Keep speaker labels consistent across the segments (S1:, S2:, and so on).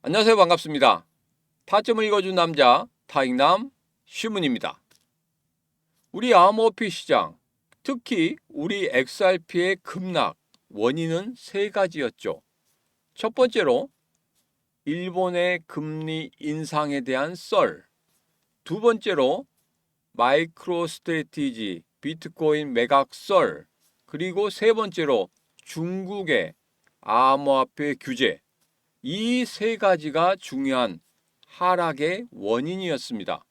S1: 안녕하세요. 반갑습니다. 타점을 읽어준 남자 타익남 쉬문입니다. 우리 암호화폐 시장, 특히 우리 XRP의 급락 원인은 세 가지였죠. 첫 번째로 일본의 금리 인상에 대한 썰, 두 번째로 마이크로 스트래티지 비트코인 매각 썰, 그리고 세 번째로 중국의 암호화폐 규제, 이 세 가지가 중요한 하락의 원인이었습니다.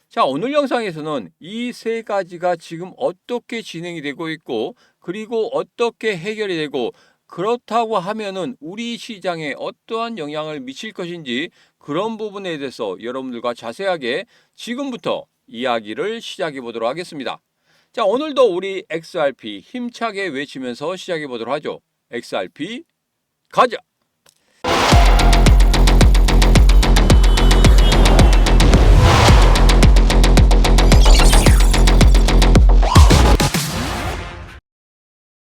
S1: 자, 오늘 영상에서는 이 세 가지가 지금 어떻게 진행이 되고 있고, 그리고 어떻게 해결이 되고, 그렇다고 하면은 우리 시장에 어떠한 영향을 미칠 것인지 그런 부분에 대해서 여러분들과 자세하게 지금부터 이야기를 시작해 보도록 하겠습니다. 자, 오늘도 우리 XRP 힘차게 외치면서 시작해 보도록 하죠. XRP 가자!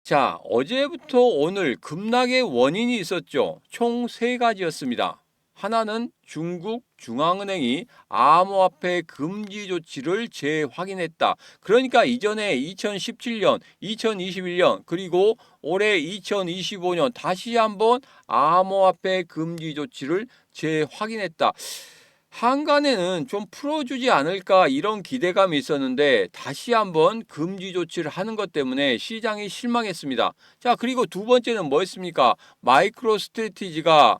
S1: 자, 어제부터 오늘 급락의 원인이 있었죠. 총 세 가지였습니다. 하나는 중국 중앙은행이 암호화폐 금지 조치를 재확인했다. 그러니까 이전에 2017년, 2021년, 그리고 올해 2025년 다시 한번 암호화폐 금지 조치를 재확인했다. 한간에는 좀 풀어주지 않을까 이런 기대감이 있었는데 다시 한번 금지 조치를 하는 것 때문에 시장이 실망했습니다. 자, 그리고 두 번째는 뭐였습니까? 마이크로 스트래티지가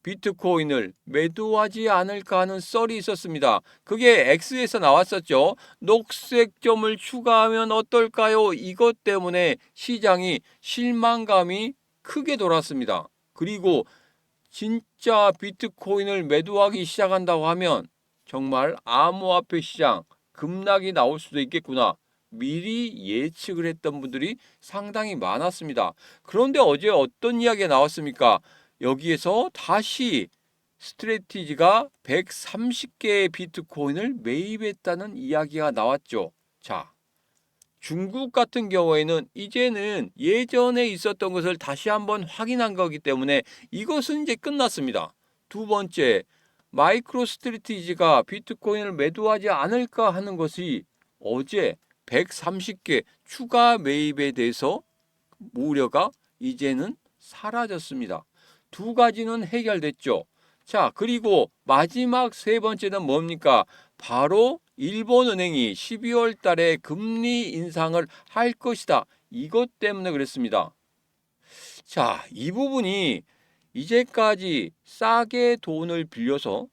S1: 비트코인을 매도하지 않을까 하는 썰이 있었습니다. 그게 X에서 나왔었죠. 녹색점을 추가하면 어떨까요? 이것 때문에 시장이 실망감이 크게 돌았습니다. 그리고 진짜 비트코인을 매도하기 시작한다고 하면 정말 암호화폐 시장 급락이 나올 수도 있겠구나. 미리 예측을 했던 분들이 상당히 많았습니다. 그런데 어제 어떤 이야기가 나왔습니까? 여기에서 다시 스트래티지가 130개의 비트코인을 매입했다는 이야기가 나왔죠. 자, 중국 같은 경우에는 이제는 예전에 있었던 것을 다시 한번 확인한 거기 때문에 이것은 이제 끝났습니다. 두 번째, 마이크로 스트래티지가 비트코인을 매도하지 않을까 하는 것이 어제 130개 추가 매입에 대해서 우려가 이제는 사라졌습니다. 두 가지는 해결됐죠. 자, 그리고 마지막 세 번째는 뭡니까? 바로 일본은행이 12월 달에 금리 인상을 할 것이다. 이것 때문에 그랬습니다. 자, 이 부분이 이제까지 싸게 돈을 빌려서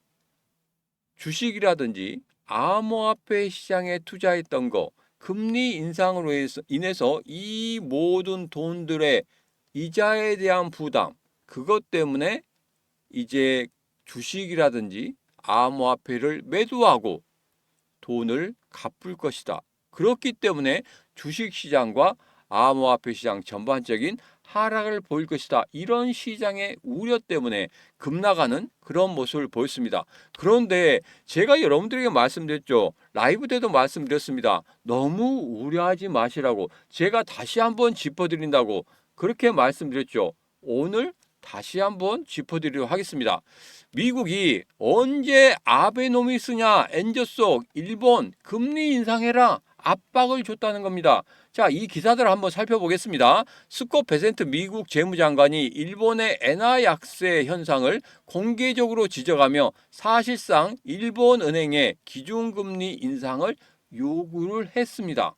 S1: 주식이라든지 암호화폐 시장에 투자했던 거, 금리 인상으로 인해서 이 모든 돈들의 이자에 대한 부담, 그것 때문에 이제 주식이라든지 암호화폐를 매도하고 돈을 갚을 것이다. 그렇기 때문에 주식시장과 암호화폐 시장 전반적인 하락을 보일 것이다. 이런 시장의 우려 때문에 급락하는 그런 모습을 보였습니다. 그런데 제가 여러분들에게 말씀드렸죠. 라이브 때도 말씀드렸습니다. 너무 우려하지 마시라고. 제가 다시 한번 짚어드린다고 그렇게 말씀드렸죠. 오늘 다시 한번 짚어드리도록 하겠습니다. 미국이 언제 아베노미스냐 엔저속 일본 금리 인상해라 압박을 줬다는 겁니다. 자, 이 기사들을 한번 살펴보겠습니다. 스콧 베센트 미국 재무장관이 일본의 엔화 약세 현상을 공개적으로 지적하며 사실상 일본 은행의 기준금리 인상을 요구를 했습니다.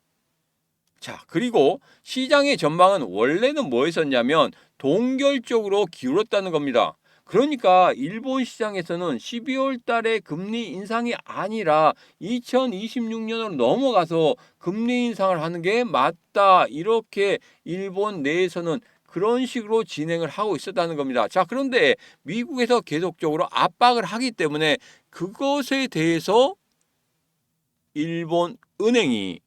S1: 자, 그리고 시장의 전망은 원래는 뭐였었냐면 동결적으로 기울었다는 겁니다. 그러니까 일본 시장에서는 12월 달에 금리 인상이 아니라 2026년으로 넘어가서 금리 인상을 하는 게 맞다. 이렇게 일본 내에서는 그런 식으로 진행을 하고 있었다는 겁니다. 자, 그런데 미국에서 계속적으로 압박을 하기 때문에 그것에 대해서 일본 은행이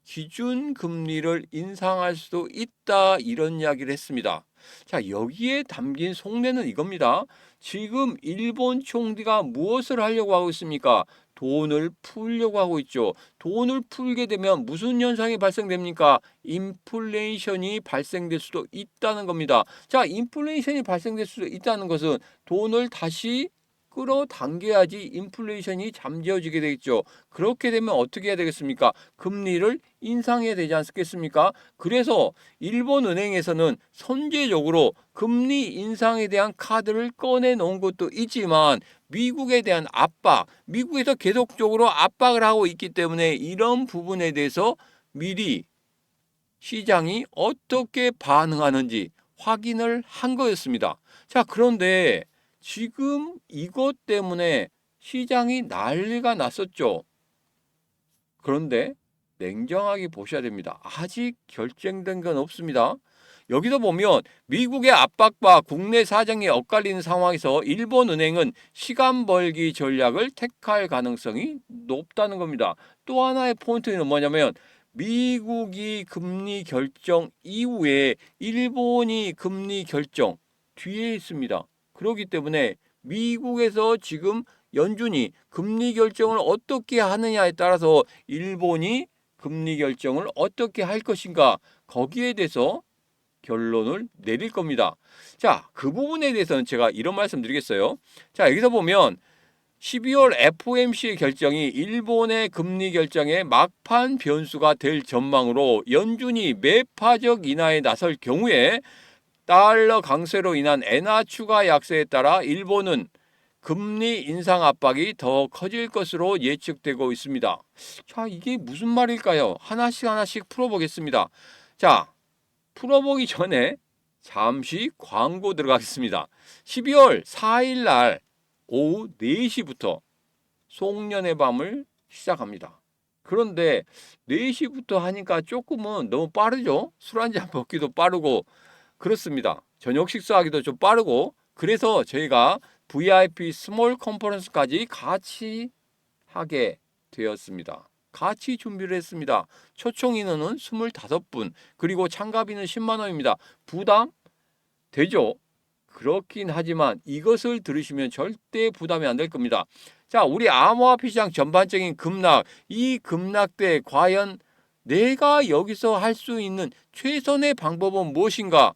S1: 기준 금리를 인상할 수도 있다 이런 이야기를 했습니다. 자, 여기에 담긴 속내는 이겁니다. 지금 일본 총리가 무엇을 하려고 하고 있습니까? 돈을 풀려고 하고 있죠. 돈을 풀게 되면 무슨 현상이 발생됩니까? 인플레이션이 발생될 수도 있다는 겁니다. 자, 인플레이션이 발생될 수도 있다는 것은 돈을 다시 끌어당겨야지 인플레이션이 잠재워지게 되겠죠. 그렇게 되면 어떻게 해야 되겠습니까? 금리를 인상해야 되지 않겠습니까? 그래서 일본 은행에서는 선제적으로 금리 인상에 대한 카드를 꺼내 놓은 것도 있지만 미국에 대한 압박, 미국에서 계속적으로 압박을 하고 있기 때문에 이런 부분에 대해서 미리 시장이 어떻게 반응하는지 확인을 한 거였습니다. 자, 그런데 지금 이것 때문에 시장이 난리가 났었죠. 그런데 냉정하게 보셔야 됩니다. 아직 결정된 건 없습니다. 여기서 보면 미국의 압박과 국내 사정이 엇갈리는 상황에서 일본은행은 시간 벌기 전략을 택할 가능성이 높다는 겁니다. 또 하나의 포인트는 뭐냐면 미국이 금리 결정 이후에 일본이 금리 결정 뒤에 있습니다. 그렇기 때문에 미국에서 지금 연준이 금리 결정을 어떻게 하느냐에 따라서 일본이 금리 결정을 어떻게 할 것인가 거기에 대해서 결론을 내릴 겁니다. 자, 그 부분에 대해서는 제가 이런 말씀 드리겠어요. 자, 여기서 보면 12월 FOMC의 결정이 일본의 금리 결정의 막판 변수가 될 전망으로 연준이 매파적 인하에 나설 경우에 달러 강세로 인한 엔화 추가 약세에 따라 일본은 금리 인상 압박이 더 커질 것으로 예측되고 있습니다. 자, 이게 무슨 말일까요? 하나씩 풀어보겠습니다. 자, 풀어보기 전에 잠시 광고 들어가겠습니다. 12월 4일 날 오후 4시부터 송년회 밤을 시작합니다. 그런데 4시부터 하니까 조금은 너무 빠르죠? 술 한잔 먹기도 빠르고 그렇습니다. 저녁 식사하기도 좀 빠르고 그래서 저희가 VIP 스몰 컨퍼런스까지 같이 하게 되었습니다. 같이 준비를 했습니다. 초청 인원은 25분 그리고 참가비는 10만 원입니다. 부담 되죠? 그렇긴 하지만 이것을 들으시면 절대 부담이 안 될 겁니다. 자, 우리 암호화폐 시장 전반적인 급락, 이 급락 때 과연 내가 여기서 할 수 있는 최선의 방법은 무엇인가?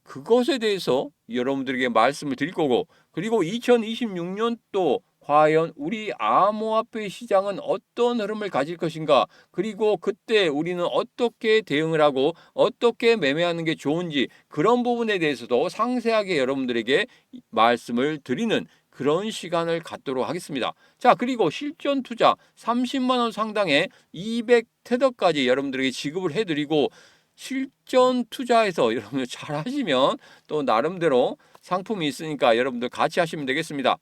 S1: 그것에 대해서 여러분들에게 말씀을 드릴 거고 그리고 2026년도 과연 우리 암호화폐 시장은 어떤 흐름을 가질 것인가 그리고 그때 우리는 어떻게 대응을 하고 어떻게 매매하는 게 좋은지 그런 부분에 대해서도 상세하게 여러분들에게 말씀을 드리는 그런 시간을 갖도록 하겠습니다. 자, 그리고 실전 투자 30만 원 상당의 200테더까지 여러분들에게 지급을 해드리고 실전 투자에서 여러분들 잘 하시면 또 나름대로 상품이 있으니까 여러분들 같이 하시면 되겠습니다.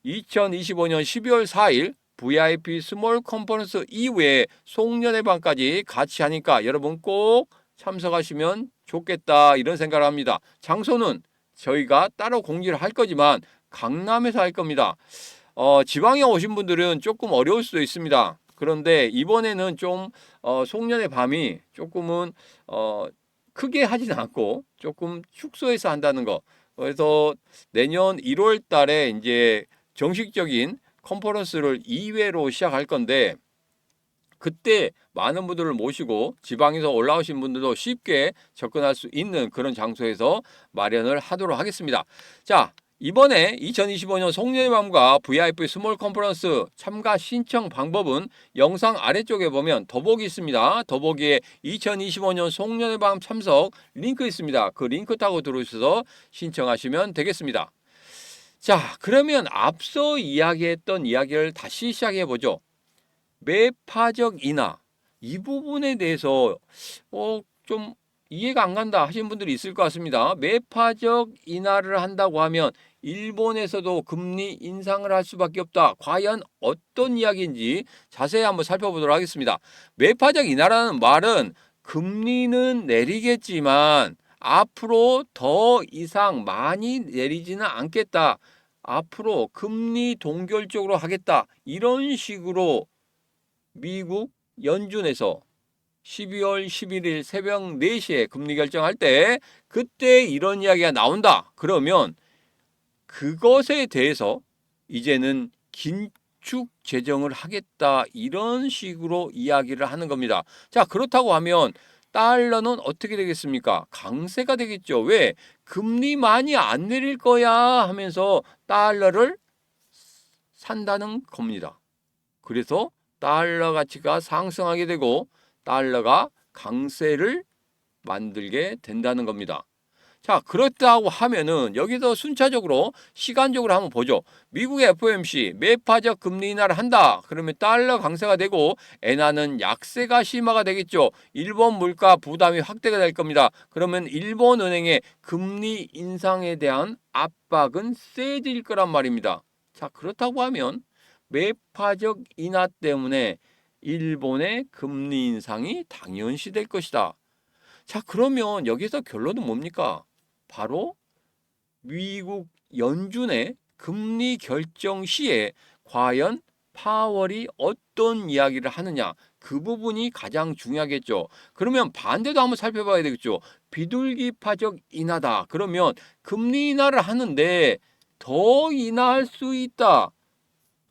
S1: 2025년 12월 4일 VIP 스몰 컨퍼런스 이후에 송년회 밤까지 같이 하니까 여러분 꼭 참석하시면 좋겠다 이런 생각을 합니다. 장소는 저희가 따로 공지를 할 거지만 강남에서 할 겁니다. 지방에 오신 분들은 조금 어려울 수도 있습니다. 그런데 이번에는 좀 송년회 밤이 조금은 크게 하진 않고 조금 축소해서 한다는 거. 그래서 내년 1월 달에 이제 정식적인 컨퍼런스를 2회로 시작할 건데 그때 많은 분들을 모시고 지방에서 올라오신 분들도 쉽게 접근할 수 있는 그런 장소에서 마련을 하도록 하겠습니다. 자, 이번에 2025년 송년회 밤과 VIP 스몰 컨퍼런스 참가 신청 방법은 영상 아래쪽에 보면 더보기 있습니다. 더보기에 2025년 송년회 밤 참석 링크 있습니다. 그 링크 타고 들어오셔서 신청하시면 되겠습니다. 자, 그러면 앞서 이야기했던 이야기를 다시 시작해 보죠. 매파적 인하 이 부분에 대해서 좀 이해가 안 간다 하시는 분들이 있을 것 같습니다. 매파적 인하를 한다고 하면 일본에서도 금리 인상을 할 수밖에 없다. 과연 어떤 이야기인지 자세히 한번 살펴보도록 하겠습니다. 매파적 인하라는 말은 금리는 내리겠지만 앞으로 더 이상 많이 내리지는 않겠다. 앞으로 금리 동결적으로 하겠다. 이런 식으로 미국 연준에서 12월 11일 새벽 4시에 금리 결정할 때 그때 이런 이야기가 나온다. 그러면 그것에 대해서 이제는 긴축 재정을 하겠다 이런 식으로 이야기를 하는 겁니다. 자, 그렇다고 하면 달러는 어떻게 되겠습니까? 강세가 되겠죠. 왜? 금리 많이 안 내릴 거야 하면서 달러를 산다는 겁니다. 그래서 달러 가치가 상승하게 되고 달러가 강세를 만들게 된다는 겁니다. 자, 그렇다고 하면은 여기서 순차적으로 시간적으로 한번 보죠. 미국의 FOMC 매파적 금리 인하를 한다. 그러면 달러 강세가 되고 엔화는 약세가 심화가 되겠죠. 일본 물가 부담이 확대가 될 겁니다. 그러면 일본 은행의 금리 인상에 대한 압박은 세질 거란 말입니다. 자, 그렇다고 하면 매파적 인하 때문에 일본의 금리 인상이 당연시 될 것이다. 자, 그러면 여기서 결론은 뭡니까? 바로 미국 연준의 금리 결정 시에 과연 파월이 어떤 이야기를 하느냐, 그 부분이 가장 중요하겠죠. 그러면 반대도 한번 살펴봐야 되겠죠. 비둘기파적 인하다. 그러면 금리 인하를 하는데 더 인하할 수 있다.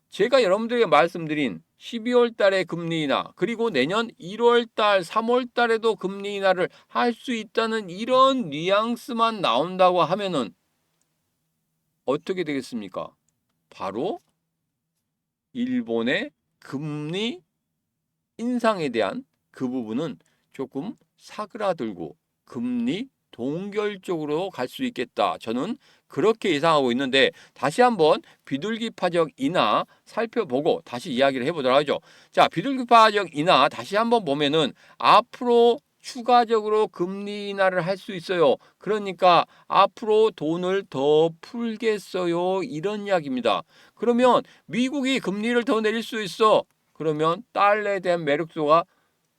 S1: 제가 여러분들에게 말씀드린 12월 달에 금리 인하, 그리고 내년 1월 달, 3월 달에도 금리 인하를 할 수 있다는 이런 뉘앙스만 나온다고 하면은 어떻게 되겠습니까? 바로 일본의 금리 인상에 대한 그 부분은 조금 사그라들고 금리 동결 쪽으로 갈 수 있겠다. 저는 그렇게 예상하고 있는데 다시 한번 비둘기파적 인하 살펴보고 다시 이야기를 해보도록 하죠. 자, 비둘기파적 인하 다시 한번 보면은 앞으로 추가적으로 금리 인하를 할 수 있어요. 그러니까 앞으로 돈을 더 풀겠어요. 이런 이야기입니다. 그러면 미국이 금리를 더 내릴 수 있어. 그러면 달러에 대한 매력도가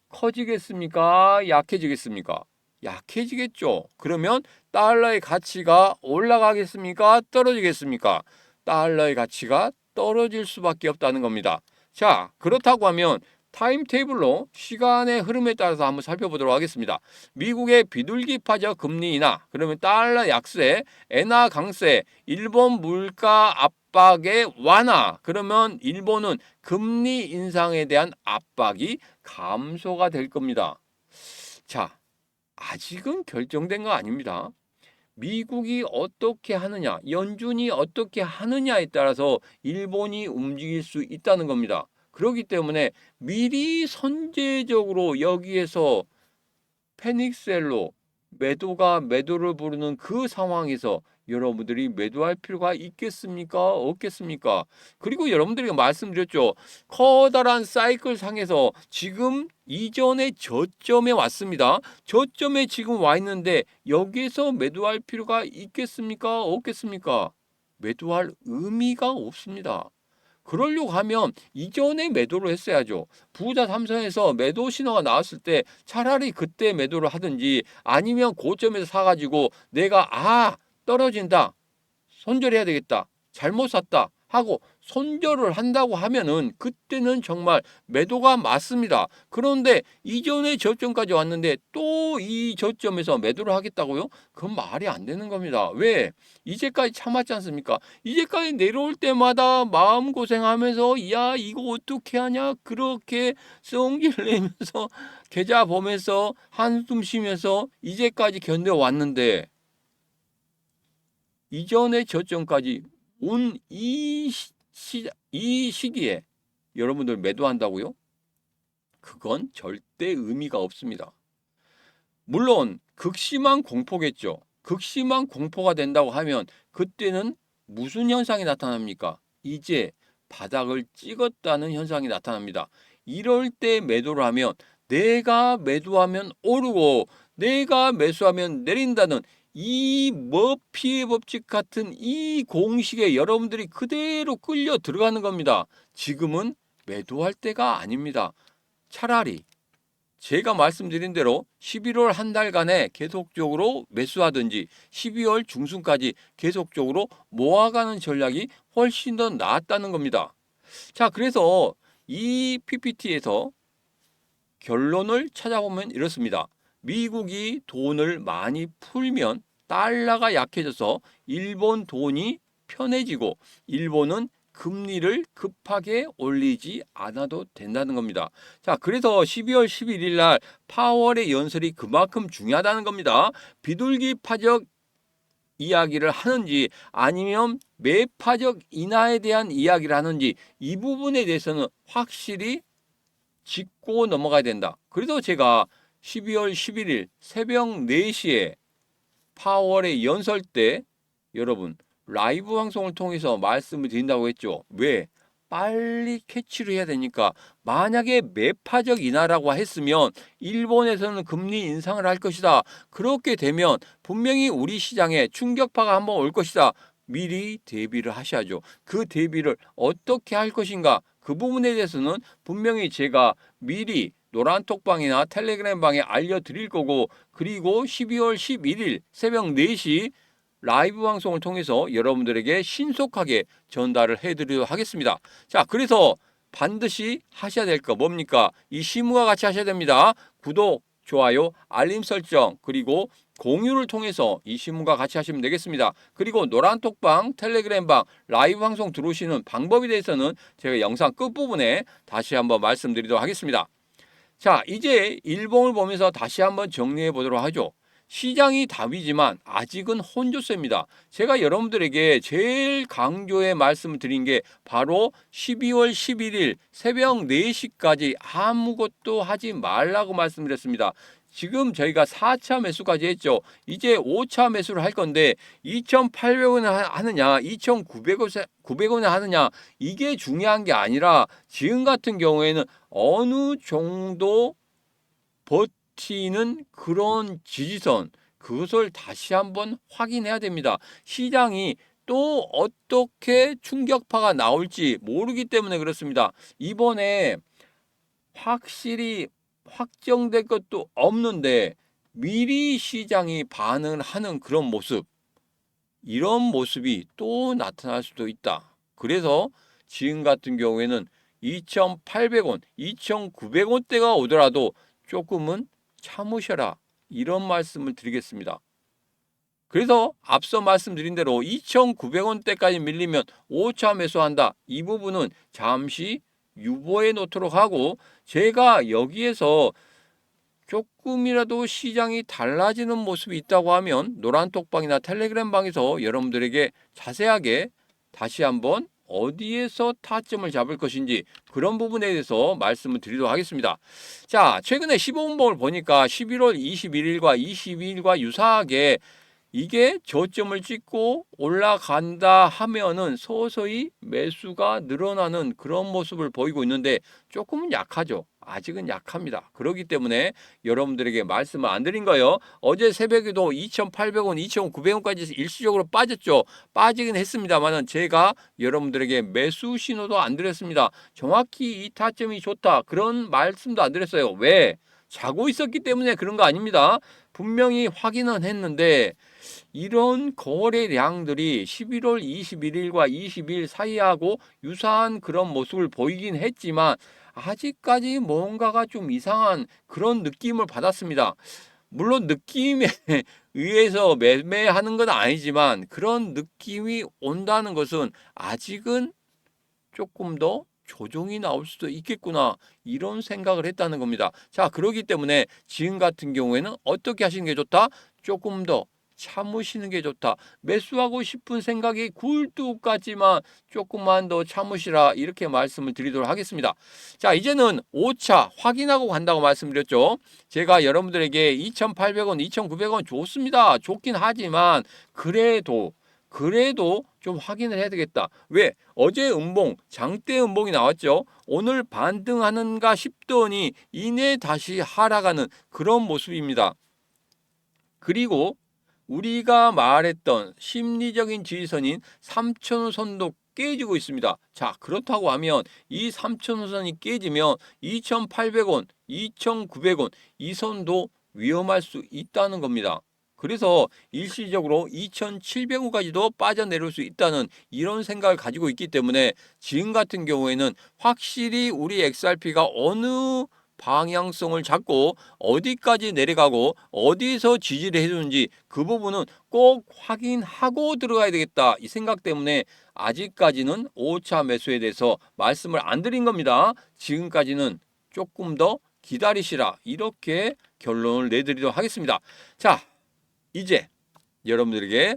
S1: 커지겠습니까? 약해지겠습니까? 약해지겠죠. 그러면 달러의 가치가 올라가겠습니까? 떨어지겠습니까? 달러의 가치가 떨어질 수밖에 없다는 겁니다. 자, 그렇다고 하면 타임테이블로 시간의 흐름에 따라서 한번 살펴보도록 하겠습니다. 미국의 비둘기파적 금리 인하, 그러면 달러 약세, 엔화 강세, 일본 물가 압박의 완화, 그러면 일본은 금리 인상에 대한 압박이 감소가 될 겁니다. 자, 아직은 결정된 거 아닙니다. 미국이 어떻게 하느냐, 연준이 어떻게 하느냐에 따라서 일본이 움직일 수 있다는 겁니다. 그렇기 때문에 미리 선제적으로 여기에서 패닉셀로 매도가 매도를 부르는 그 상황에서 여러분들이 매도할 필요가 있겠습니까? 없겠습니까? 그리고 여러분들에게 말씀드렸죠. 커다란 사이클 상에서 지금 이전의 저점에 왔습니다. 저점에 지금 와 있는데 여기에서 매도할 필요가 있겠습니까? 없겠습니까? 매도할 의미가 없습니다. 그러려고 하면 이전에 매도를 했어야죠. 부자 삼성에서 매도 신호가 나왔을 때 차라리 그때 매도를 하든지 아니면 고점에서 사가지고 내가 떨어진다. 손절해야 되겠다. 잘못 샀다. 하고 손절을 한다고 하면은 그때는 정말 매도가 맞습니다. 그런데 이전에 저점까지 왔는데 또 이 저점에서 매도를 하겠다고요? 그건 말이 안 되는 겁니다. 왜? 이제까지 참았지 않습니까? 이제까지 내려올 때마다 마음고생하면서 야 이거 어떻게 하냐 그렇게 성질 내면서 계좌 보면서 한숨 쉬면서 이제까지 견뎌왔는데 이전의 저점까지 온 이 시기에 여러분들 매도한다고요? 그건 절대 의미가 없습니다. 물론 극심한 공포겠죠. 극심한 공포가 된다고 하면 그때는 무슨 현상이 나타납니까? 이제 바닥을 찍었다는 현상이 나타납니다. 이럴 때 매도를 하면 내가 매도하면 오르고 내가 매수하면 내린다는 이 머피의 법칙 같은 이 공식에 여러분들이 그대로 끌려 들어가는 겁니다. 지금은 매도할 때가 아닙니다. 차라리 제가 말씀드린 대로 11월 한 달간에 계속적으로 매수하든지 12월 중순까지 계속적으로 모아가는 전략이 훨씬 더 낫다는 겁니다. 자, 그래서 이 PPT에서 결론을 찾아보면 이렇습니다. 미국이 돈을 많이 풀면 달러가 약해져서 일본 돈이 편해지고 일본은 금리를 급하게 올리지 않아도 된다는 겁니다. 자, 그래서 12월 11일 날 파월의 연설이 그만큼 중요하다는 겁니다. 비둘기 파적 이야기를 하는지 아니면 매파적 인하에 대한 이야기를 하는지 이 부분에 대해서는 확실히 짚고 넘어가야 된다. 그래서 제가 12월 11일 새벽 4시에 파월의 연설 때 여러분 라이브 방송을 통해서 말씀을 드린다고 했죠. 왜? 빨리 캐치를 해야 되니까. 만약에 매파적 인하라고 했으면 일본에서는 금리 인상을 할 것이다. 그렇게 되면 분명히 우리 시장에 충격파가 한번 올 것이다. 미리 대비를 하셔야죠. 그 대비를 어떻게 할 것인가? 그 부분에 대해서는 분명히 제가 미리 노란톡방이나 텔레그램방에 알려드릴 거고, 그리고 12월 11일 새벽 4시 라이브 방송을 통해서 여러분들에게 신속하게 전달을 해드리도록 하겠습니다. 자, 그래서 반드시 하셔야 될 거 뭡니까? 이 시무와 같이 하셔야 됩니다. 구독, 좋아요, 알림 설정, 그리고 공유를 통해서 이 시무과 같이 하시면 되겠습니다. 그리고 노란톡방, 텔레그램방, 라이브 방송 들어오시는 방법에 대해서는 제가 영상 끝부분에 다시 한번 말씀드리도록 하겠습니다. 자, 이제 일봉을 보면서 다시 한번 정리해 보도록 하죠. 시장이 답이지만 아직은 혼조세입니다. 제가 여러분들에게 제일 강조해 말씀을 드린 게 바로 12월 11일 새벽 4시까지 아무것도 하지 말라고 말씀드렸습니다. 지금 저희가 4차 매수까지 했죠. 이제 5차 매수를 할 건데 2,800원에 하느냐 2,900원에 하느냐 이게 중요한 게 아니라 지금 같은 경우에는 어느 정도 버티는 그런 지지선, 그것을 다시 한번 확인해야 됩니다. 시장이 또 어떻게 충격파가 나올지 모르기 때문에 그렇습니다. 이번에 확실히 확정될 것도 없는데 미리 시장이 반응을 하는 그런 모습, 이런 모습이 또 나타날 수도 있다. 그래서 지금 같은 경우에는 2,800원, 2,900원대가 오더라도 조금은 참으셔라, 이런 말씀을 드리겠습니다. 그래서 앞서 말씀드린 대로 2,900원대까지 밀리면 5차 매수한다. 이 부분은 잠시 유보해 놓도록 하고, 제가 여기에서 조금이라도 시장이 달라지는 모습이 있다고 하면 노란톡방이나 텔레그램방에서 여러분들에게 자세하게 다시 한번 어디에서 타점을 잡을 것인지 그런 부분에 대해서 말씀을 드리도록 하겠습니다. 자, 최근에 15분봉을 보니까 11월 21일과 22일과 유사하게 이게 저점을 찍고 올라간다 하면은 서서히 매수가 늘어나는 그런 모습을 보이고 있는데 조금은 약하죠. 아직은 약합니다. 그렇기 때문에 여러분들에게 말씀을 안 드린 거예요. 어제 새벽에도 2,800원, 2,900원까지 일시적으로 빠졌죠. 빠지긴 했습니다만은 제가 여러분들에게 매수 신호도 안 드렸습니다. 정확히 이 타점이 좋다, 그런 말씀도 안 드렸어요. 왜? 자고 있었기 때문에 그런 거 아닙니다. 분명히 확인은 했는데 이런 거래량들이 11월 21일과 22일 사이하고 유사한 그런 모습을 보이긴 했지만 아직까지 뭔가가 좀 이상한 그런 느낌을 받았습니다. 물론 느낌에 의해서 매매하는 건 아니지만 그런 느낌이 온다는 것은 아직은 조금 더 조정이 나올 수도 있겠구나, 이런 생각을 했다는 겁니다. 자, 그렇기 때문에 지금 같은 경우에는 어떻게 하시는 게 좋다? 조금 더 참으시는 게 좋다. 매수하고 싶은 생각이 굴뚝 같지만 조금만 더 참으시라, 이렇게 말씀을 드리도록 하겠습니다. 자, 이제는 5차 확인하고 간다고 말씀드렸죠. 제가 여러분들에게 2,800원, 2,900원 좋습니다. 좋긴 하지만 그래도 좀 확인을 해야 되겠다. 왜? 어제 음봉, 장대 음봉이 나왔죠. 오늘 반등하는가 싶더니 이내 다시 하락하는 그런 모습입니다. 그리고 우리가 말했던 심리적인 지지선인 3,000원 선도 깨지고 있습니다. 자, 그렇다고 하면 이 3,000원 선이 깨지면 2,800원, 2,900원 이 선도 위험할 수 있다는 겁니다. 그래서 일시적으로 2,700원까지도 빠져내릴 수 있다는 이런 생각을 가지고 있기 때문에 지금 같은 경우에는 확실히 우리 XRP가 어느 방향성을 잡고 어디까지 내려가고 어디서 지지를 해주는지 그 부분은 꼭 확인하고 들어가야 되겠다. 이 생각 때문에 아직까지는 5차 매수에 대해서 말씀을 안 드린 겁니다. 지금까지는 조금 더 기다리시라. 이렇게 결론을 내드리도록 하겠습니다. 자, 이제 여러분들에게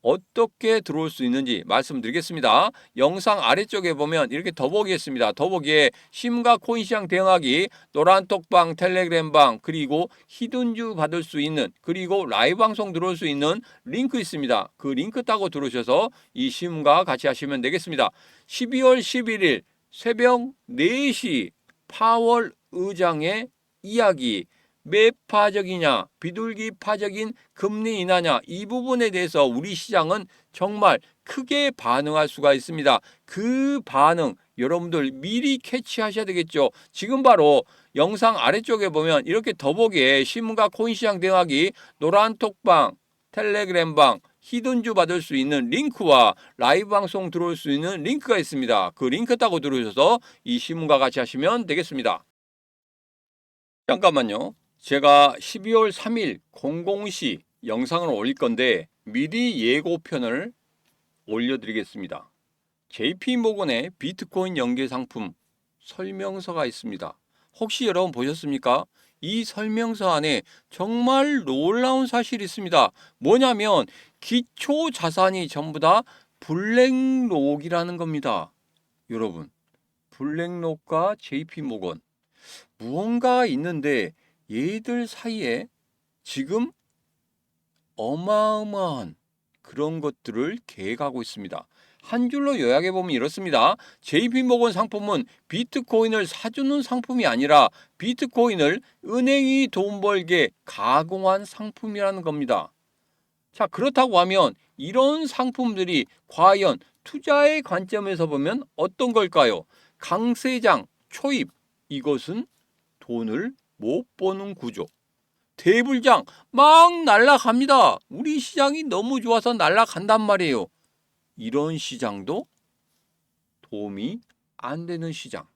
S1: 어떻게 들어올 수 있는지 말씀드리겠습니다. 영상 아래쪽에 보면 이렇게 더보기 있습니다. 더보기에 심과 코인 시장 대응하기, 노란톡방, 텔레그램방, 그리고 히든주 받을 수 있는, 그리고 라이브 방송 들어올 수 있는 링크 있습니다. 그 링크 따고 들어오셔서 이 심과 같이 하시면 되겠습니다. 12월 11일 새벽 4시 파월 의장의 이야기, 매파적이냐 비둘기파적인 금리 인하냐, 이 부분에 대해서 우리 시장은 정말 크게 반응할 수가 있습니다. 그 반응 여러분들 미리 캐치하셔야 되겠죠. 지금 바로 영상 아래쪽에 보면 이렇게 더보기에 신문과 코인 시장 대응하기, 노란톡방, 텔레그램방, 히든주 받을 수 있는 링크와 라이브 방송 들어올 수 있는 링크가 있습니다. 그 링크 따고 들어오셔서 이 신문과 같이 하시면 되겠습니다. 잠깐만요. 제가 12월 3일 00시 영상을 올릴 건데 미리 예고편을 올려드리겠습니다. JP모건의 비트코인 연계 상품 설명서가 있습니다. 혹시 여러분 보셨습니까? 이 설명서 안에 정말 놀라운 사실이 있습니다. 뭐냐면 기초 자산이 전부 다 블랙록이라는 겁니다. 여러분, 블랙록과 JP모건 무언가 있는데 얘들 사이에 지금 어마어마한 그런 것들을 계획하고 있습니다. 한 줄로 요약해 보면 이렇습니다. JP모건 상품은 비트코인을 사주는 상품이 아니라 비트코인을 은행이 돈 벌게 가공한 상품이라는 겁니다. 자, 그렇다고 하면 이런 상품들이 과연 투자의 관점에서 보면 어떤 걸까요? 강세장 초입, 이것은 돈을 못 버는 구조. 대불장 막 날아갑니다. 우리 시장이 너무 좋아서 날아간단 말이에요. 이런 시장도 도움이 안 되는 시장.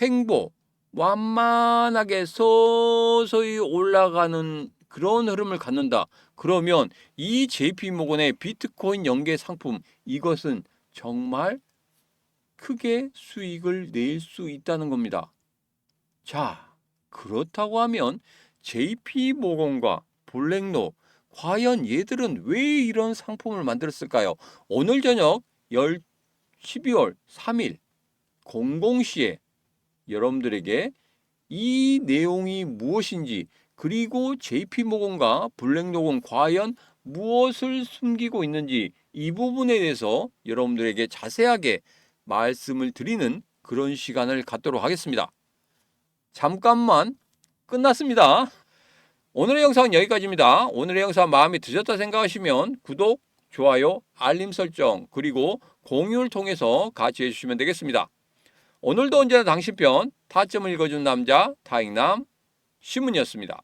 S1: 횡보, 완만하게 서서히 올라가는 그런 흐름을 갖는다. 그러면 이 JP모건의 비트코인 연계 상품, 이것은 정말 크게 수익을 낼 수 있다는 겁니다. 자, 그렇다고 하면 JP모건과 블랙록, 과연 얘들은 왜 이런 상품을 만들었을까요? 오늘 저녁 12월 3일 00시에 여러분들에게 이 내용이 무엇인지, 그리고 JP모건과 블랙록은 과연 무엇을 숨기고 있는지, 이 부분에 대해서 여러분들에게 자세하게 말씀을 드리는 그런 시간을 갖도록 하겠습니다. 잠깐만, 끝났습니다. 오늘의 영상은 여기까지입니다. 오늘의 영상 마음에 드셨다 생각하시면 구독, 좋아요, 알림 설정, 그리고 공유를 통해서 같이 해주시면 되겠습니다. 오늘도 언제나 당신 편, 타점을 읽어준 남자 타익남 신문이었습니다.